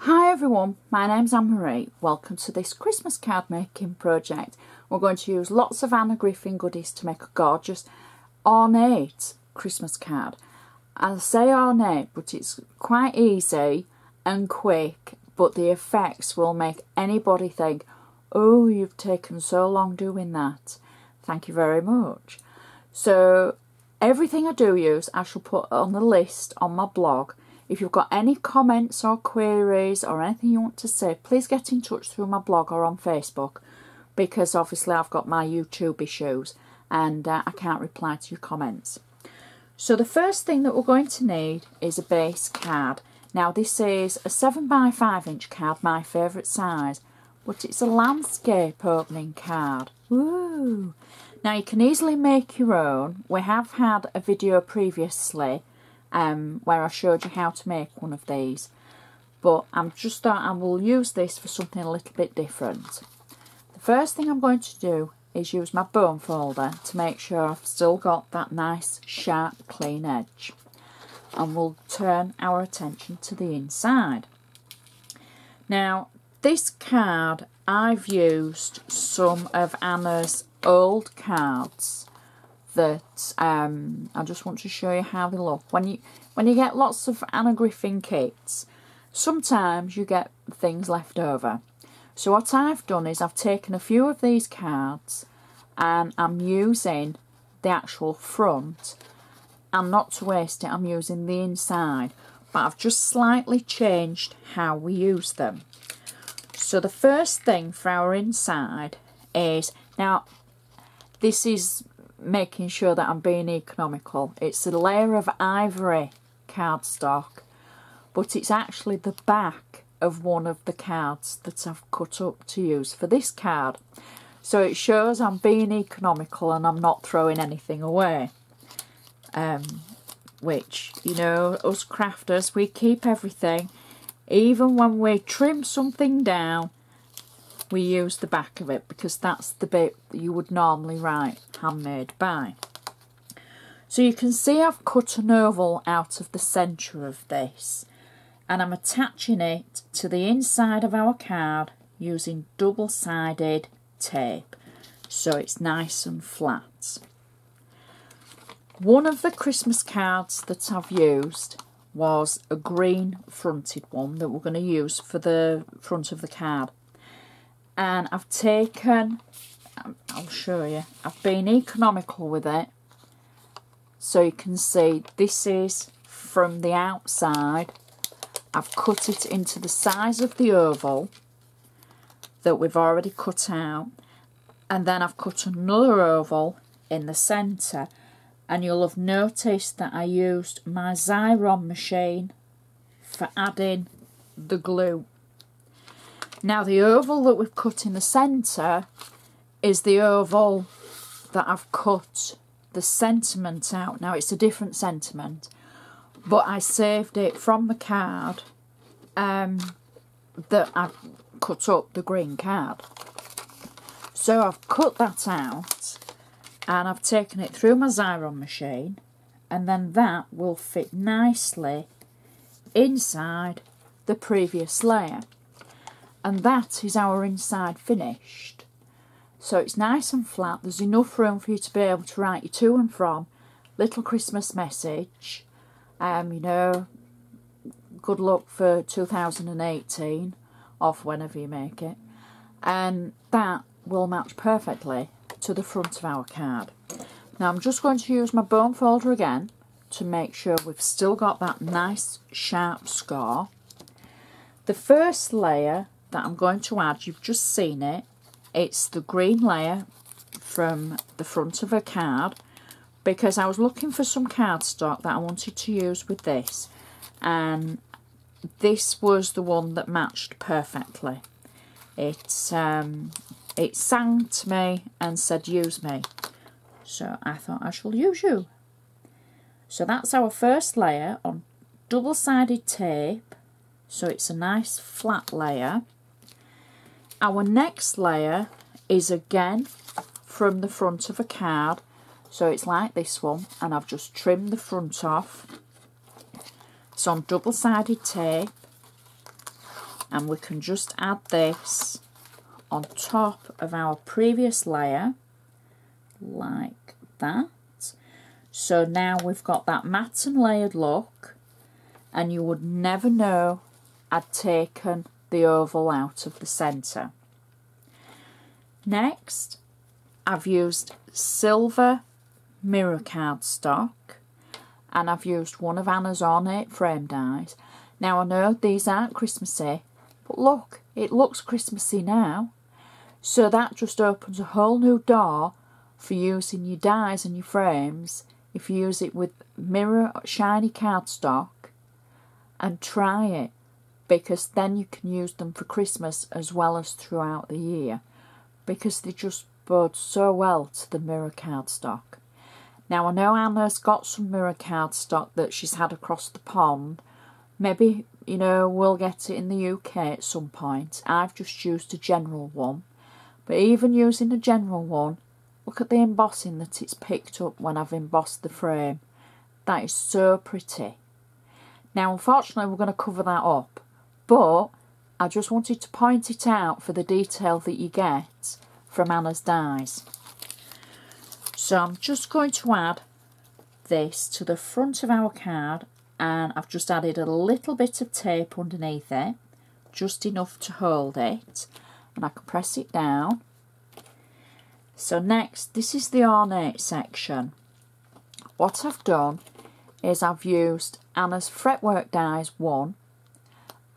Hi everyone, my name's Anne-Marie. Welcome to this Christmas card making project. We're going to use lots of Anna Griffin goodies to make a gorgeous ornate Christmas card. I'll say ornate, but it's quite easy and quick, but the effects will make anybody think, oh, you've taken so long doing that. Thank you very much. So everything I do use I shall put on the list on my blog. If you've got any comments or queries or anything you want to say, please get in touch through my blog or on Facebook, because obviously I've got my YouTube issues and I can't reply to your comments. So the first thing that we're going to need is a base card. Now this is a 7x5 inch card, my favourite size, but it's a landscape opening card. Woo! Now you can easily make your own. We have had a video previously where I showed you how to make one of these, but I will use this for something a little bit different. The first thing I'm going to do is use my bone folder to make sure I've still got that nice sharp clean edge, and we'll turn our attention to the inside. Now this card, I've used some of Anna's old cards that I just want to show you how they look. When you get lots of Anna Griffin kits, sometimes you get things left over. So what I've done is I've taken a few of these cards and I'm using the actual front, and not to waste it, I'm using the inside, but I've just slightly changed how we use them. So the first thing for our inside is, now this is making sure that I'm being economical. It's a layer of ivory cardstock, but it's actually the back of one of the cards that I've cut up to use for this card. So it shows I'm being economical and I'm not throwing anything away. Which, you know, us crafters, we keep everything. Even when we trim something down, we use the back of it, because that's the bit that you would normally write handmade by. So you can see I've cut an oval out of the centre of this, and I'm attaching it to the inside of our card using double-sided tape, so it's nice and flat. One of the Christmas cards that I've used was a green fronted one that we're going to use for the front of the card. And I've taken, I'll show you, I've been economical with it. So you can see this is from the outside. I've cut it into the size of the oval that we've already cut out. And then I've cut another oval in the centre. And you'll have noticed that I used my Xyron machine for adding the glue. Now the oval that we've cut in the centre is the oval that I've cut the sentiment out. Now it's a different sentiment, but I saved it from the card that I've cut up, the green card. So I've cut that out and I've taken it through my Xyron machine, and then that will fit nicely inside the previous layer. And that is our inside finished. So it's nice and flat. There's enough room for you to be able to write your to and from little Christmas message. You know, good luck for 2018, or for whenever you make it. And that will match perfectly to the front of our card. Now I'm just going to use my bone folder again to make sure we've still got that nice sharp score. The first layer that I'm going to add, you've just seen it, it's the green layer from the front of a card, because I was looking for some cardstock that I wanted to use with this, and this was the one that matched perfectly. It sang to me and said use me, so I thought I shall use you. So that's our first layer on double-sided tape, so it's a nice flat layer. Our next layer is again from the front of a card, so it's like this one, and I've just trimmed the front off. It's on double-sided tape. and we can just add this on top of our previous layer like that. So now we've got that matte and layered look, and you would never know I'd taken the oval out of the centre. Next, I've used silver mirror cardstock, and I've used one of Anna's Ornate frame dies. Now I know these aren't Christmassy, but look, it looks Christmassy now. So that just opens a whole new door for using your dies and your frames if you use it with mirror shiny cardstock, and try it, because then you can use them for Christmas as well as throughout the year, because they just bode so well to the mirror cardstock. Now I know Anna's got some mirror cardstock that she's had across the pond. Maybe, you know, we'll get it in the UK at some point. I've just used a general one. But even using a general one, look at the embossing that it's picked up when I've embossed the frame. That is so pretty. Now unfortunately we're going to cover that up, but I just wanted to point it out for the detail that you get from Anna's dies. So I'm just going to add this to the front of our card, and I've just added a little bit of tape underneath it, just enough to hold it, and I can press it down. So next, this is the ornate section. What I've done is I've used Anna's fretwork dies 1.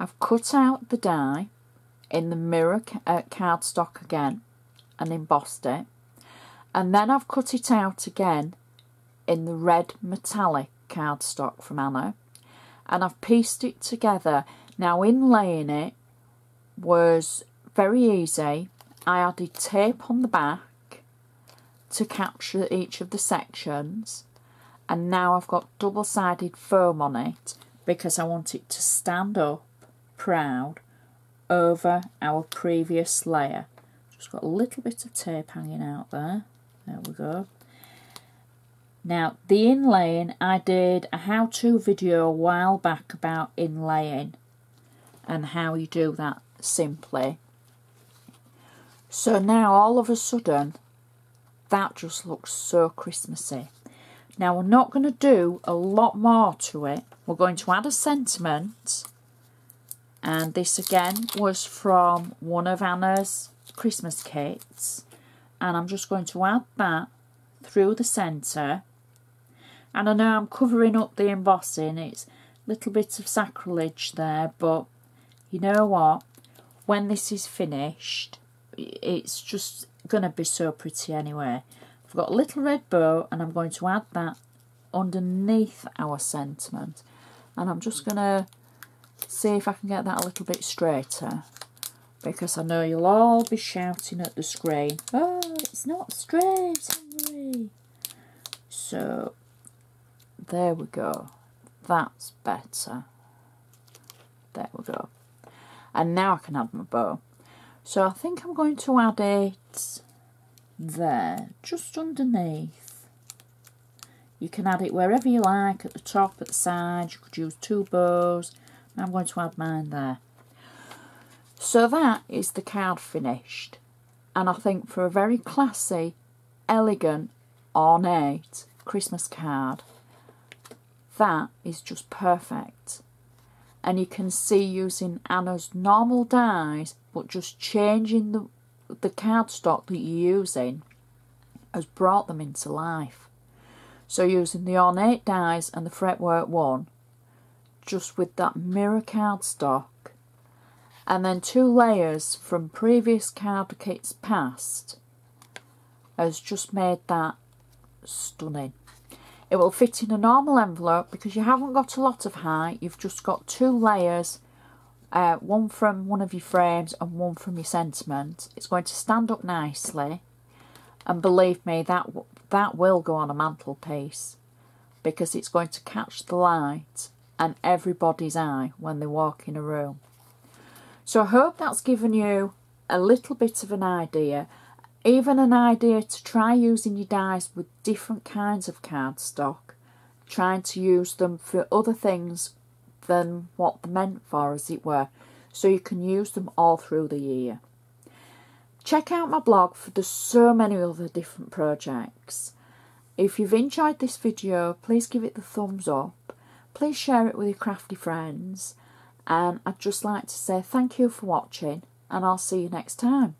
I've cut out the die in the mirror cardstock again and embossed it, and then I've cut it out again in the red metallic cardstock from Anna, and I've pieced it together. Now inlaying it was very easy. I added tape on the back to capture each of the sections, and now I've got double-sided foam on it because I want it to stand up proud over our previous layer. Just got a little bit of tape hanging out there. There we go. Now the inlaying, I did a how-to video a while back about inlaying and how you do that simply. So now all of a sudden that just looks so Christmassy. Now we're not going to do a lot more to it. We're going to add a sentiment, and this again was from one of Anna's Christmas kits, and I'm just going to add that through the centre. And I know I'm covering up the embossing, it's a little bit of sacrilege there, but you know what, when this is finished it's just going to be so pretty anyway. I've got a little red bow, and I'm going to add that underneath our sentiment, and I'm just going to see if I can get that a little bit straighter, because I know you'll all be shouting at the screen, oh, it's not straight, Henry. So there we go, that's better. There we go. And now I can add my bow. So I think I'm going to add it there, just underneath. You can add it wherever you like, at the top, at the side. You could use 2 bows. I'm going to add mine there. So that is the card finished. And I think for a very classy, elegant, ornate Christmas card, that is just perfect. And you can see using Anna's normal dies, but just changing the cardstock that you're using has brought them into life. So using the ornate dies and the fretwork one, just with that mirror cardstock, and then 2 layers from previous card kits past, has just made that stunning. It will fit in a normal envelope because you haven't got a lot of height. You've just got 2 layers, one from one of your frames and one from your sentiment. It's going to stand up nicely, and believe me, that will go on a mantelpiece because it's going to catch the light and everybody's eye when they walk in a room. So I hope that's given you a little bit of an idea. Even an idea to try using your dies with different kinds of cardstock, trying to use them for other things than what they're meant for, as it were. so you can use them all through the year. Check out my blog for there's so many other different projects. If you've enjoyed this video, please give it the thumbs up. Please share it with your crafty friends. And I'd just like to say thank you for watching, and I'll see you next time.